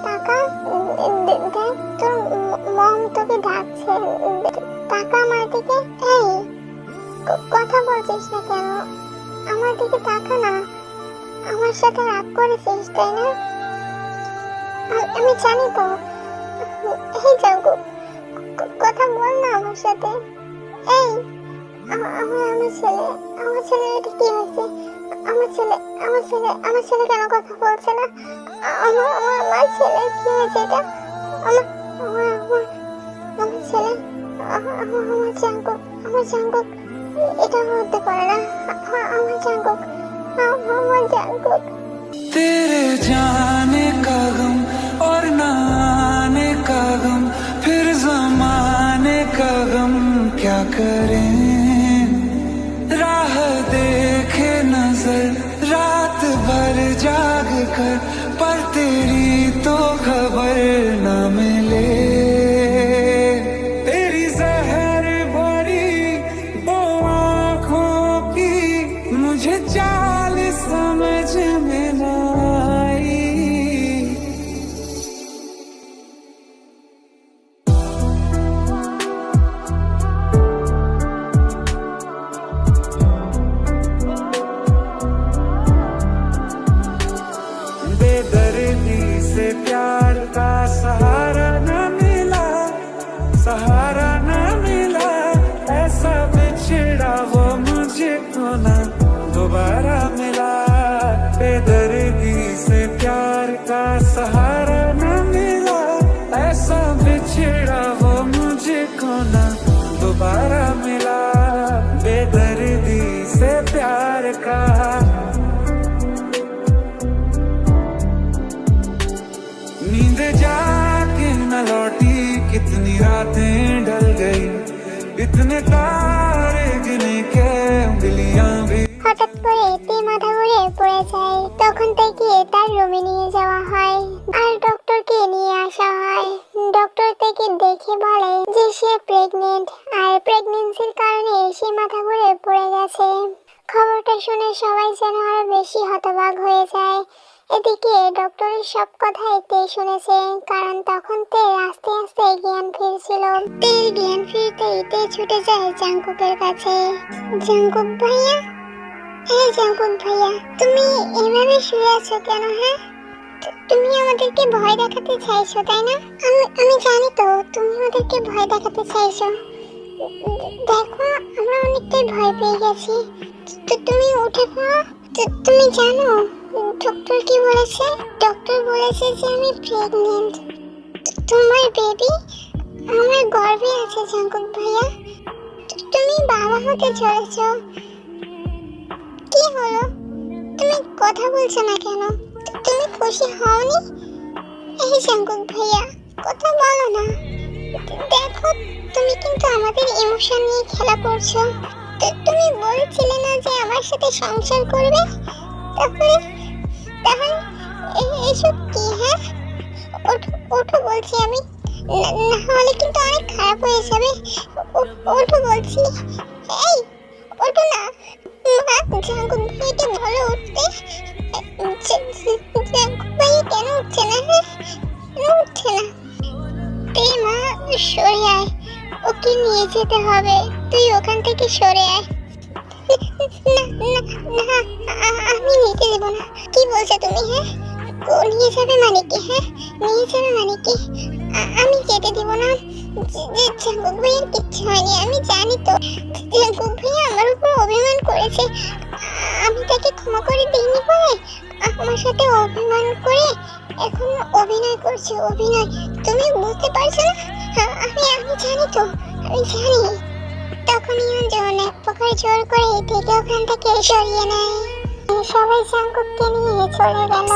টাকা দেখ, তোর মম তোকে ডাকছে, টাকা আমার দিকে। এই কথা বলছিস না কেন? আমার দিকে টাকা না, আমার সাথে রাগ করেছিস তাই না? আমি জানি তো। এই জাঙ্কুক, কথা বল না আমার সাথে। এই আমার ছেলে এটা কি হয়েছে? আমার ছেলে কেন কথা বলছে না? আমার ছেলে কি হয়েছে? এটা আমার ছেলে, আমার জাঙ্কুক, এটা হতে পারে না। আমার জাঙ্কুক। तेरे जाने का गम और ना आने का गम, फिर जमाने का गम क्या करें। राह देखे नजर रात भर जाग कर, पर तेरी तो खबर न मिले। तेरी जहर भरी वो आँखों की मुझे चाल समझ में न आई। बेदर्दी से प्यार का सहारा न मिला, सहारा न मिला, ऐसा बिछड़ा वो मुझे को ना दोबारा मिला। बेदर्दी से प्यार का सहारा न मिला, ऐसा बिछड़ा वो मुझे को ना दोबारा मिला। बेदर्दी से प्यार का नींद जाके न लौटी, कितनी रातें ढल गई, इतने तारे गिने के उंगलियां भी। হঠাৎ করে এতে মাথা ঘুরে পড়ে যায়। তখন থেকে তার রুমে নিয়ে যাওয়া হয় আর ডক্টরকে নিয়ে আসা হয়। ডক্টর থেকে দেখে বলে যে সে প্রেগনেন্ট আর প্রেগন্যান্সির কারণে সে মাথা ঘুরে পড়ে গেছে। খবরটা শুনে সবাই যেন আরো বেশি হতবাক হয়ে যায়। এদিকে ডক্টরের সব কথাই তে শুনেছে, কারণ তখন তে আস্তে আস্তে জ্ঞান ফিরছিল। তের জ্ঞান ফিরতেই তে ছুটে যায় জাঙ্কুকের কাছে। জাঙ্কুক ভাইয়া, এই জাঙ্কুক ভাইয়া, তুমি এভাবে শুয়ে আছো কেন? হ্যাঁ, তুমি আমাদেরকে ভয় দেখাতে চাইছো তাই না? আমি জানি তো তুমি আমাদেরকে ভয় দেখাতে চাইছো। দেখো, আমরা অনেকটাই ভয় পেয়ে গেছি। তো তুমি উঠে পড়ো। তুমি জানো ডক্টর কি বলেছে? ডক্টর বলেছে যে আমি প্রেগনেন্ট। তোমার বেবি আমার গর্ভে আছে জাঙ্কুক ভাইয়া। তুমি বাবা হতে চলেছো। কি হলো, তুমি কথা বলছো না কেন? তুমি খুশি হওনি? এই জাঙ্কুক ভাইয়া, কথা বলো না। দেখো, তুমি কিন্তু আমাদের ইমোশন নিয়ে খেলা করছো। তুমি বলছিলে না যে আমার সাথে সংসার করবে? তাহলে তাহলে এইসব কি? হ্যাঁ, ওঠো বলছি আমি, না হলে কিন্তু অনেক খারাপ হয়ে যাবে। ওঠো বলছি। এই ওঠো না। জাঙ্কুক ভাইকে বলো উঠতে। জাঙ্কুক ভাই কেন উঠছে না? কেন উঠছে না? এই মা, সরে আয়, ওকে নিয়ে যেতে হবে। তুই ওখান থেকে সরে আয়। না, আমি নিতে দেবো না। কি বলছো তুমি? হ্যাঁ, ও নিয়ে যাবে মানে কি? হ্যাঁ, নিয়ে যাবে মানে কি? আমি যেতে দেব না। জাঙ্কুক ভাইয়ের কিচ্ছু হয়নি, আমি জানি তো। জাঙ্কুক ভাই আমার উপর অভিমান করেছে, আমি তাকে ক্ষমা করে দিইনি বলে আমার সাথে অভিমান করে এখন অভিনয় করছে। অভিনয় তুমি বুঝতে পারছো না? আমি জানি তো, আমি জানি। তখনই অঞ্জন এক প্রকার জোর করে থেকে ওখান থেকে সরিয়ে নেয়। সবাই জাঙ্কুককে নিয়ে চলে গেল।